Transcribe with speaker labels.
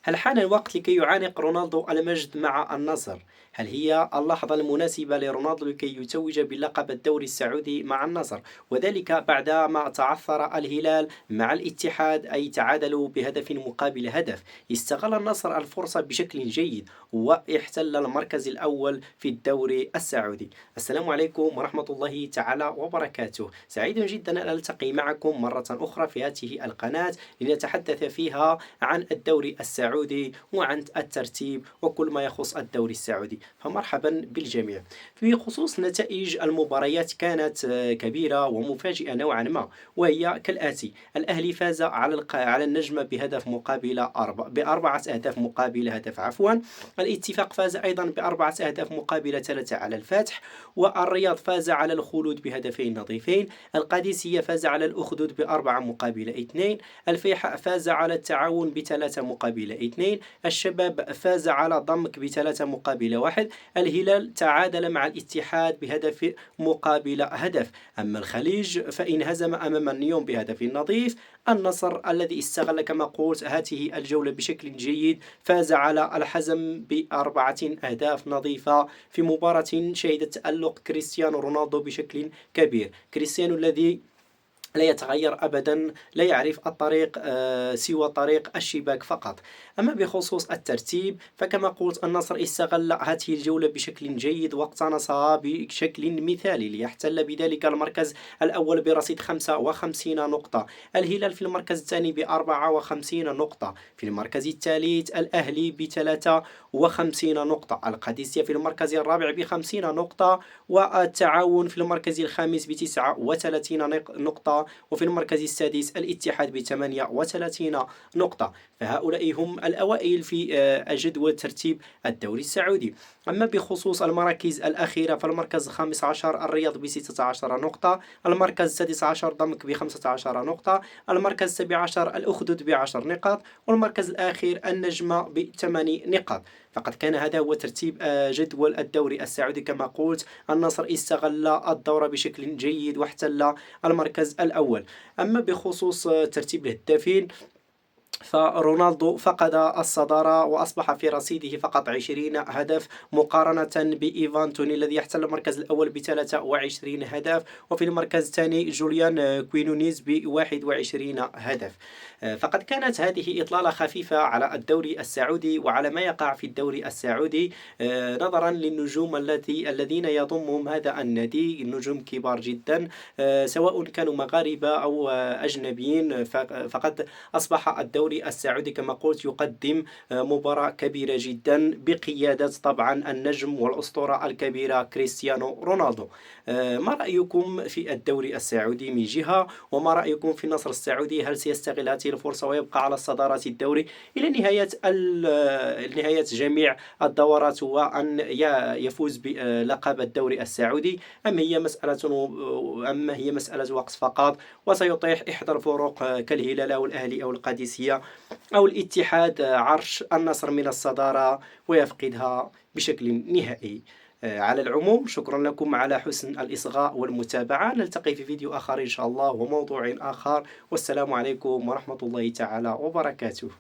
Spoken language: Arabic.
Speaker 1: هل حان الوقت لكي يعانق رونالدو المجد مع النصر؟ هل هي اللحظة المناسبة لرونالدو لكي يتوج بلقب الدوري السعودي مع النصر؟ وذلك بعدما تعثر الهلال مع الاتحاد، أي تعادلوا بهدف مقابل هدف. استغل النصر الفرصة بشكل جيد واحتل المركز الأول في الدوري السعودي. السلام عليكم ورحمة الله تعالى وبركاته. سعيد جدا أن ألتقي معكم مرة أخرى في هذه القناة لنتحدث فيها عن الدوري السعودي وعن الترتيب وكل ما يخص الدوري السعودي، فمرحبا بالجميع. في خصوص نتائج المباريات كانت كبيرة ومفاجئة نوعا ما، وهي كالآتي: الأهلي فاز على النجم بهدف مقابل بأربعة أهداف مقابل هدف عفوا. الاتفاق فاز أيضا بأربعة أهداف مقابل ثلاثة على الفتح. والرياض فاز على الخلود بهدفين نظيفين. القادسية فاز على الأخدود بأربعة مقابل اثنين. الفيحاء فاز على التعاون بثلاثة مقابل اثنين. الشباب فاز على ضمك بثلاثة مقابل واحد. الهلال تعادل مع الاتحاد بهدف مقابل هدف. أما الخليج فانهزم أمام النيوم بهدف نظيف. النصر الذي استغل كما قلت هذه الجولة بشكل جيد فاز على الحزم بأربعة أهداف نظيفة في مباراة شهدت تألق كريستيانو رونالدو بشكل كبير. كريستيانو الذي لا يتغير أبدا، لا يعرف الطريق سوى طريق الشباك فقط. أما بخصوص الترتيب فكما قلت النصر استغل هذه الجولة بشكل جيد واقتنصها بشكل مثالي ليحتل بذلك المركز الأول برصيد 55 نقطة. الهلال في المركز الثاني ب54 نقطة. في المركز الثالث الأهلي ب53 نقطة. القادسية في المركز الرابع ب50 نقطة. والتعاون في المركز الخامس ب39 نقطة. وفي المركز السادس الاتحاد ب38 نقطة. فهؤلاء هم الأوائل في جدول ترتيب الدوري السعودي. أما بخصوص المراكز الأخيرة فالمركز الخامس عشر الرياض ب16 نقطة. المركز السادس عشر ضمك ب15 نقطة. المركز السابع عشر الأخدود ب10 نقاط. والمركز الأخير النجمة ب8 نقاط. فقد كان هذا هو ترتيب جدول الدوري السعودي. كما قلت النصر استغل الدورة بشكل جيد واحتل المركز الأول. أما بخصوص ترتيب الهدافين فرونالدو فقد الصدارة وأصبح في رصيده فقط 20 هدف مقارنة بإيفان توني الذي يحتل المركز الأول ب23 هدف. وفي المركز الثاني جوليان كوينونيز ب21 هدف. فقد كانت هذه إطلالة خفيفة على الدوري السعودي وعلى ما يقع في الدوري السعودي نظرا للنجوم الذين يضمهم هذا النادي، نجوم كبار جدا سواء كانوا مغاربة أو أجنبيين. فقد أصبح الدوري السعودي كما قلت يقدم مباراة كبيرة جدا بقيادة طبعا النجم والأسطورة الكبيرة كريستيانو رونالدو. ما رأيكم في الدوري السعودي من جهة، وما رأيكم في النصر السعودي؟ هل سيستغل هذه الفرصة ويبقى على صدارة الدوري إلى نهاية جميع الدورات وأن يفوز بلقب الدوري السعودي، أم هي مسألة وقت فقط وسيطيح إحدى الفرق كالهلال أو الأهلي أو القادسية أو الاتحاد عرش النصر من الصدارة ويفقدها بشكل نهائي؟ على العموم شكرا لكم على حسن الإصغاء والمتابعة. نلتقي في فيديو آخر إن شاء الله وموضوع آخر، والسلام عليكم ورحمة الله تعالى وبركاته.